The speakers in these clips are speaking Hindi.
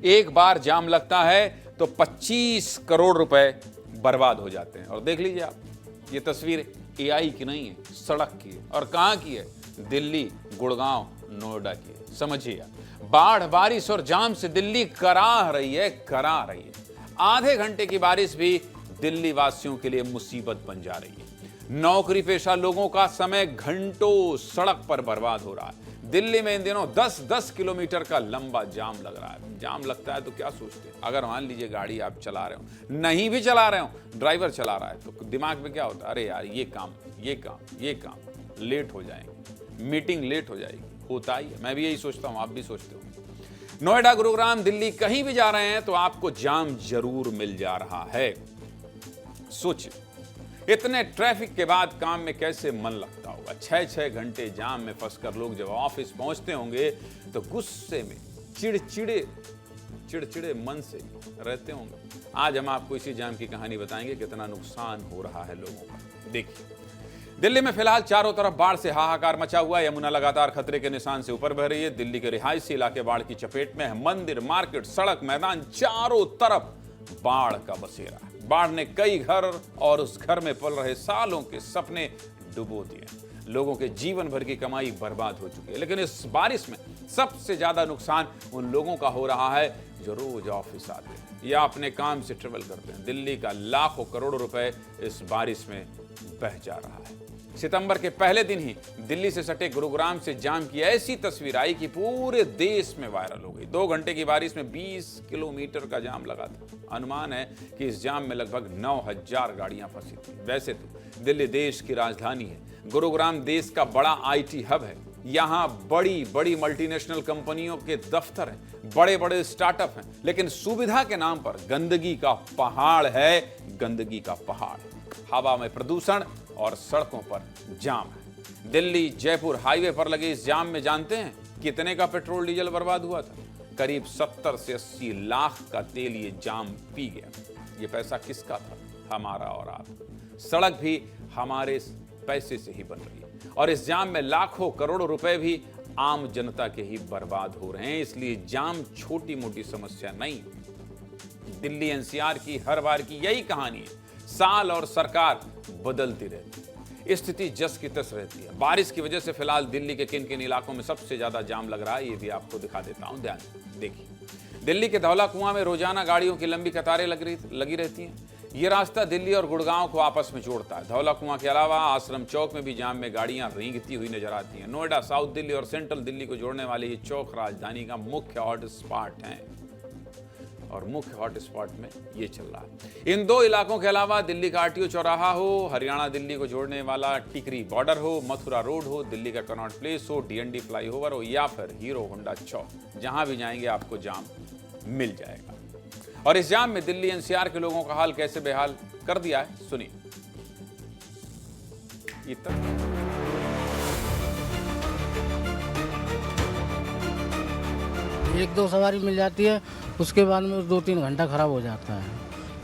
एक बार जाम लगता है तो 25 करोड़ रुपए बर्बाद हो जाते हैं। और देख लीजिए आप, ये तस्वीर एआई की नहीं है, सड़क की है। और कहां की है? दिल्ली, गुड़गांव, नोएडा की है। समझिए आप, बाढ़, बारिश और जाम से दिल्ली कराह रही है, करा रही है। आधे घंटे की बारिश भी दिल्ली वासियों के लिए मुसीबत बन जा रही है। नौकरी पेशा लोगों का समय घंटों सड़क पर बर्बाद हो रहा है। दिल्ली में इन दिनों 10-10 किलोमीटर का लंबा जाम लग रहा है। जाम लगता है तो क्या सोचते हैं? अगर मान लीजिए गाड़ी आप चला रहे हो, नहीं भी चला रहे हो, ड्राइवर चला रहा है, तो दिमाग में क्या होता है? अरे यार, ये काम लेट हो जाएंगे, मीटिंग लेट हो जाएगी। होता ही है, मैं भी यही सोचता हूं, आप भी सोचते हो। नोएडा, गुरुग्राम, दिल्ली, कहीं भी जा रहे हैं तो आपको जाम जरूर मिल जा रहा है। सोचिए, इतने ट्रैफिक के बाद काम में कैसे मन लगता होगा। 6-6 घंटे जाम में फंसकर लोग जब ऑफिस पहुंचते होंगे तो गुस्से में, चिड़चिड़े मन से रहते होंगे। आज हम आपको इसी जाम की कहानी बताएंगे, कितना नुकसान हो रहा है लोगों का। देखिए, दिल्ली में फिलहाल चारों तरफ बाढ़ से हाहाकार मचा हुआ है। यमुना लगातार खतरे के निशान से ऊपर बह रही है। दिल्ली के रिहायशी इलाके बाढ़ की चपेट में है। मंदिर, मार्केट, सड़क, मैदान, चारों तरफ बाढ़ का बसेरा है। बाढ़ ने कई घर और उस घर में पल रहे सालों के सपने डुबो दिए। लोगों के जीवन भर की कमाई बर्बाद हो चुकी है। लेकिन इस बारिश में सबसे ज्यादा नुकसान उन लोगों का हो रहा है जो रोज ऑफिस आते हैं या अपने काम से ट्रेवल करते हैं। दिल्ली का लाखों करोड़ रुपए इस बारिश में बह जा रहा है। सितंबर के पहले दिन ही दिल्ली से सटे गुरुग्राम से जाम की ऐसी तस्वीर आई कि पूरे देश में वायरल हो गई। 2 घंटे की बारिश में 20 किलोमीटर का जाम लगा था। अनुमान है कि इस जाम में लगभग 9000 गाड़ियां फंसी थी। वैसे तो दिल्ली देश की राजधानी है, गुरुग्राम देश का बड़ा आईटी हब है। यहाँ बड़ी बड़ी मल्टीनेशनल कंपनियों के दफ्तर हैं, बड़े बड़े स्टार्टअप हैं, लेकिन सुविधा के नाम पर गंदगी का पहाड़ है, गंदगी का पहाड़। हवा में प्रदूषण और सड़कों पर जाम है। दिल्ली जयपुर हाईवे पर लगे इस जाम में जानते हैं कितने का पेट्रोल डीजल बर्बाद हुआ था? करीब 70 से 80 लाख का तेल ये जाम पी गया। ये पैसा किसका था? हमारा और आपका। सड़क भी हमारे पैसे से ही बन रही है और इस जाम में लाखों करोड़ों रुपए भी आम जनता के ही बर्बाद हो रहे हैं। इसलिए जाम छोटी मोटी समस्या नहीं। दिल्ली एनसीआर की हर बार की यही कहानी है। साल और सरकार बदलती रहती है, स्थिति जस की तस रहती है। बारिश की वजह से फिलहाल दिल्ली के किन किन इलाकों में सबसे ज्यादा जाम लग रहा है, ये भी आपको दिखा देता हूं, ध्यान देखिए। दिल्ली के धौला कुआं में रोजाना गाड़ियों की लंबी कतारें लगी रहती हैं। ये रास्ता दिल्ली और गुड़गांव को आपस में जोड़ता है। धौला कुआं के अलावा आश्रम चौक में भी जाम में गाड़ियां रेंगती हुई नजर आती हैं। नोएडा, साउथ दिल्ली और सेंट्रल दिल्ली को जोड़ने वाले ये चौक राजधानी का मुख्य हॉट स्पॉट है और मुख्य हॉट स्पॉट में ये चल रहा है। इन 2 इलाकों के अलावा दिल्ली का आरटीओ चौराहा हो, हरियाणा दिल्ली को जोड़ने वाला टिकरी बॉर्डर हो, मथुरा रोड हो, दिल्ली का कनॉट प्लेस हो, डीएनडी फ्लाईओवर हो या फिर हीरो होंडा चौक, जहां भी जाएंगे आपको जाम मिल जाएगा। और इस जाम में दिल्ली एनसीआर के लोगों का हाल कैसे बेहाल कर दिया है, सुनिए। एक दो सवारी मिल जाती है, उसके बाद में 2-3 घंटा खराब हो जाता है।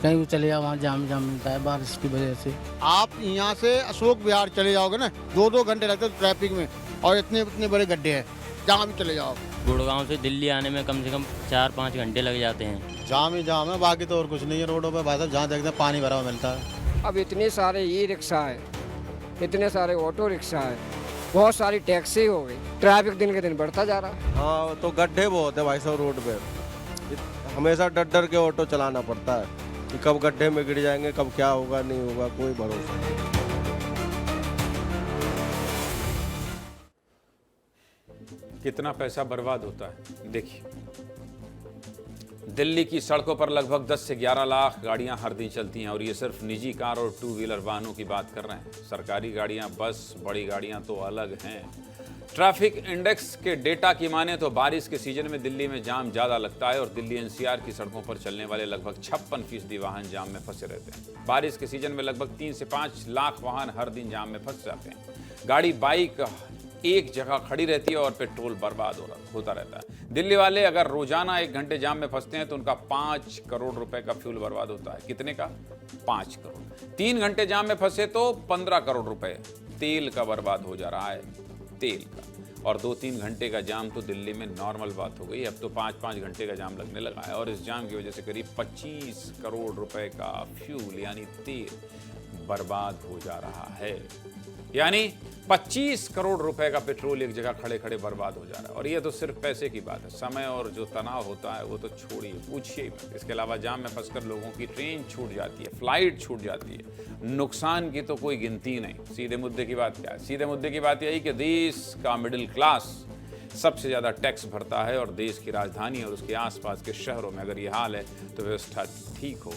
कहीं भी चले जाओ, वहाँ जाम मिलता है बारिश की वजह से। आप यहाँ से अशोक विहार चले जाओगे ना, 2-2 घंटे लगते हैं ट्रैफिक में और इतने बड़े गड्ढे हैं, जहाँ भी चले जाओ। गुड़गांव से दिल्ली आने में कम से कम 4-5 घंटे लग जाते हैं। जाम ही जाम है, बाकी तो और कुछ नहीं है रोडों पे। भाई साहब, जहाँ देखते हैं पानी भरा हुआ मिलता है। अब इतने सारे ई रिक्शा है, इतने सारे ऑटो रिक्शा है, बहुत सारी टैक्सी हो गई, ट्रैफिक दिन के दिन बढ़ता जा रहा है। हाँ, तो गड्ढे बहुत है भाई साहब रोड पे। हमेशा डर के ऑटो चलाना पड़ता है कि कब गड्ढे में गिर जाएंगे, कब क्या होगा नहीं होगा, कोई भरोसा नहीं। कितना पैसा बर्बाद होता है देखिए। दिल्ली की सड़कों पर लगभग 10 से 11 लाख गाड़ियां हर दिन चलती हैं और ये सिर्फ निजी कार और 2 व्हीलर वाहनों की बात कर रहे हैं। सरकारी गाड़ियां, बस, बड़ी गाड़ियां तो अलग हैं। ट्रैफिक इंडेक्स के डेटा की माने तो बारिश के सीजन में दिल्ली में जाम ज्यादा लगता है और दिल्ली एनसीआर की सड़कों पर चलने वाले लगभग 56% वाहन जाम में फंसे रहते हैं। बारिश के सीजन में लगभग 3 से 5 लाख वाहन हर दिन जाम में फंस जाते हैं। गाड़ी, बाइक एक जगह खड़ी रहती है और पेट्रोल बर्बाद होता रहता है। दिल्ली वाले अगर रोजाना 1 घंटे जाम में फंसते हैं तो उनका 5 करोड़ रुपए का फ्यूल बर्बाद होता है। कितने का? 5 करोड़। 3 घंटे जाम में फंसे तो 15 करोड़ रुपए तेल का बर्बाद हो जा रहा है, तेल का। और 2-3 घंटे का जाम तो दिल्ली में नॉर्मल बात हो गई। अब तो 5-5 घंटे का जाम लगने लगा है और इस जाम की वजह से करीब 25 करोड़ रुपए का फ्यूल यानी तेल बर्बाद हो जा रहा है। यानी 25 करोड़ रुपए का पेट्रोल एक जगह खड़े खड़े बर्बाद हो जा रहा है। और ये तो सिर्फ पैसे की बात है, समय और जो तनाव होता है वो तो छोड़िए, पूछिए ही मत। इसके अलावा जाम में फंसकर लोगों की ट्रेन छूट जाती है, फ्लाइट छूट जाती है, नुकसान की तो कोई गिनती नहीं। सीधे मुद्दे की बात क्या है? सीधे मुद्दे की बात यही कि देश का मिडिल क्लास सबसे ज़्यादा टैक्स भरता है और देश की राजधानी और उसके आसपास के शहरों में अगर ये हाल है तो व्यवस्था ठीक हो,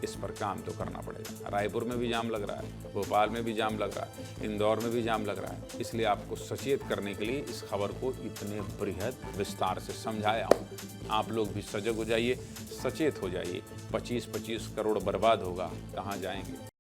इस पर काम तो करना पड़ेगा। रायपुर में भी जाम लग रहा है, भोपाल में भी जाम लग रहा है, इंदौर में भी जाम लग रहा है। इसलिए आपको सचेत करने के लिए इस खबर को इतने बृहद विस्तार से समझाया हूँ। आप लोग भी सजग हो जाइए, सचेत हो जाइए। 25-25 करोड़ बर्बाद होगा, कहाँ जाएंगे?